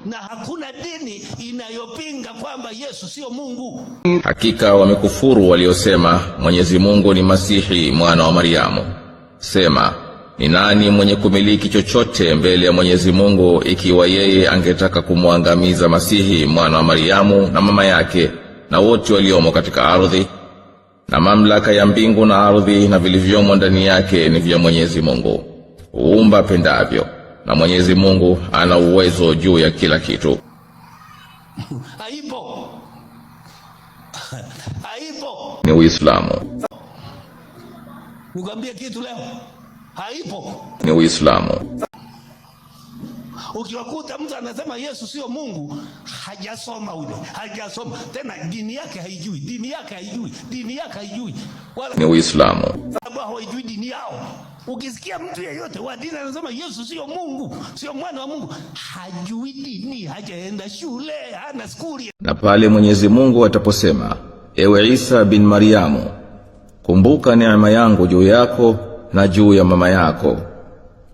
na hakuna dini inayopinga kwamba Yesu sio Mungu. Hakika wamekufuru waliosema Mwenyezi Mungu ni Masihi mwana wa Mariamu. Sema, ni nani mwenye kumiliki chochote mbele ya Mwenyezi Mungu ikiwa yeye angetaka kumwangamiza Masihi mwana wa Mariamu na mama yake na wote waliomo katika ardhi? Na mamlaka ya mbingu na ardhi na vilivyomo ndani yake ni vya Mwenyezi Mungu. Huumba pendavyo, na Mwenyezi Mungu ana uwezo juu ya kila kitu. Haipo. Haipo. Ni Uislamu. Nikwambie kitu leo. Haipo. Ni Uislamu. Ukiwakuta mtu anasema Yesu sio Mungu, hajasoma ule, hajasoma. Tena dini yake haijui, dini yake haijui, dini yake haijui. Wala ni Uislamu. Sababu hawajui dini yao. Ukisikia mtu yeyote wa dini anasema Yesu sio Mungu, sio mwana wa Mungu, hajui dini, hajaenda shule, hana skuli. Na pale Mwenyezi Mungu ataposema, ewe Isa bin Mariamu, kumbuka neema yangu juu yako na juu ya mama yako,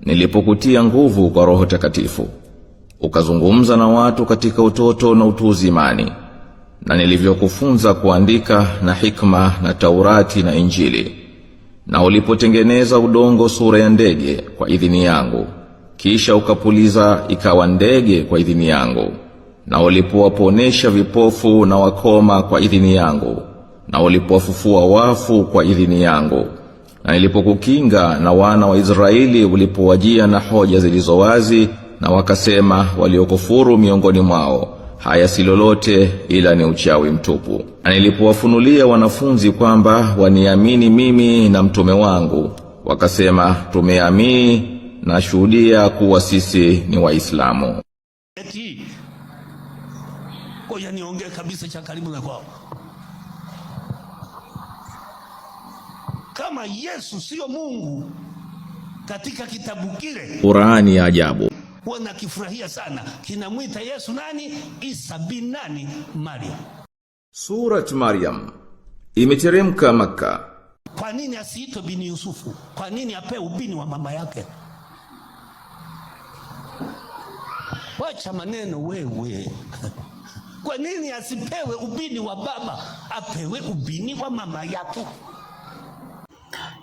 nilipokutia nguvu kwa Roho Takatifu, ukazungumza na watu katika utoto na utu uzimani, na nilivyokufunza kuandika na hikma na Taurati na Injili, na ulipotengeneza udongo sura ya ndege kwa idhini yangu, kisha ukapuliza ikawa ndege kwa idhini yangu, na ulipowaponesha vipofu na wakoma kwa idhini yangu, na ulipowafufua wafu kwa idhini yangu, na nilipokukinga na wana wa Israeli ulipowajia na hoja zilizowazi, na wakasema waliokufuru miongoni mwao, haya si lolote ila ni uchawi mtupu. Na nilipowafunulia wanafunzi kwamba waniamini mimi na mtume wangu, wakasema tumeamini na shuhudia kuwa sisi ni Waislamu. Ngoja niongee kabisa cha karibu na kwao. Kama Yesu sio Mungu katika kitabu kile Qur'ani ya ajabu, wanakifurahia sana, kinamwita Yesu nani? Isa bin nani? Maryam. Surat Maryam imeteremka Makka. Kwa nini asiitwe bin Yusufu? Kwa nini apewe ubini wa mama yake? Wacha maneno wewe. Kwa nini asipewe ubini wa baba, apewe ubini wa mama yake?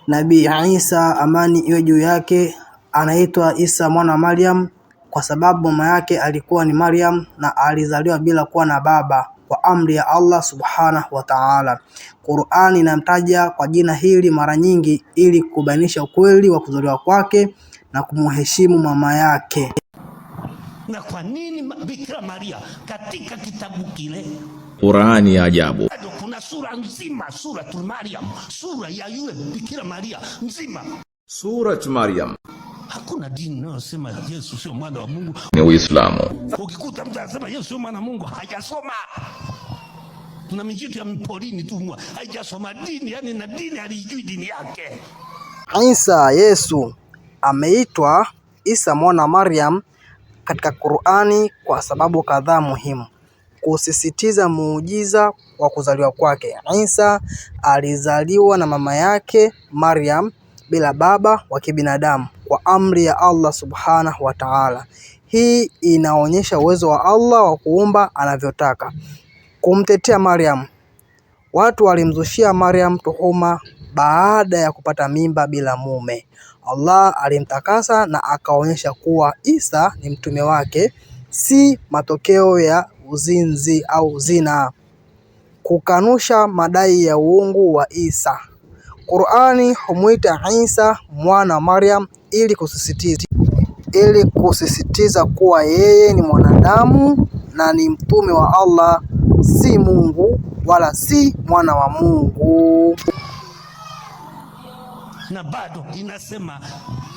Nabii Isa, amani iwe juu yake, anaitwa Isa mwana wa Maryam kwa sababu mama yake alikuwa ni Maryam na alizaliwa bila kuwa na baba kwa amri ya Allah subhanahu wa ta'ala. Qur'ani inamtaja kwa jina hili mara nyingi ili kubainisha ukweli wa kuzaliwa kwake na kumheshimu mama yake. Na kwa nini Bikira Maria katika kitabu kile Qur'ani ya ajabu? Kuna sura nzima, Suratul Maryam, sura ya yule Bikira Maria nzima. Surat Maryam. Hakuna dini inayosema Yesu sio mwana wa Mungu. Ni Uislamu. Ukikuta mtu anasema Yesu sio mwana wa Mungu, hajasoma. Tuna mijitu ya mporini tu, hajasoma dini, yani na dini halijui dini yake. Isa Yesu ameitwa Isa mwana wa Maryam katika Qur'ani kwa sababu kadhaa muhimu kusisitiza muujiza wa kuzaliwa kwake. Isa alizaliwa na mama yake Maryam bila baba wa kibinadamu kwa amri ya Allah subhanahu wa ta'ala. Hii inaonyesha uwezo wa Allah wa kuumba anavyotaka. Kumtetea Maryam, watu walimzushia Maryam tuhuma baada ya kupata mimba bila mume. Allah alimtakasa na akaonyesha kuwa Isa ni mtume wake, si matokeo ya uzinzi au zina. Kukanusha madai ya uungu wa Isa. Qur'ani humuita Isa mwana wa Maryam ili kusisitiza kuwa yeye ni mwanadamu na ni mtume wa Allah, si Mungu wala si mwana wa Mungu. Na bado inasema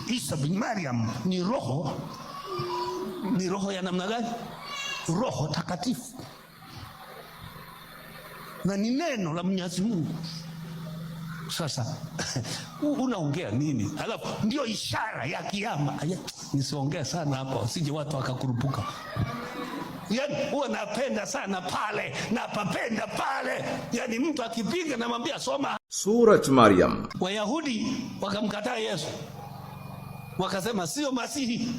Isa bin Maryam ni roho. Ni roho ya namna gani? Roho Takatifu. Na ni neno la Mwenyezi Mungu. Sasa unaongea nini? Alafu ndio ishara ya kiyama. Nisiongee sana hapa usije watu wakakurupuka. Yani huwa napenda sana pale na papenda pale. Yani mtu akipiga namwambia soma Surat Maryam. Wayahudi wakamkataa Yesu, wakasema sio Masihi.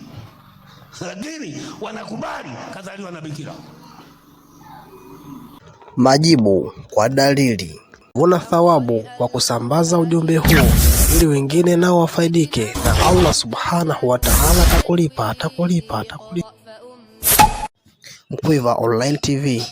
lakini wanakubali kazaliwa na bikira. Majibu kwa dalili. Una thawabu kwa kusambaza ujumbe huu ili wengine nao wafaidike, na Allah subhanahu wa ta'ala atakulipa. Mkwiva Online TV.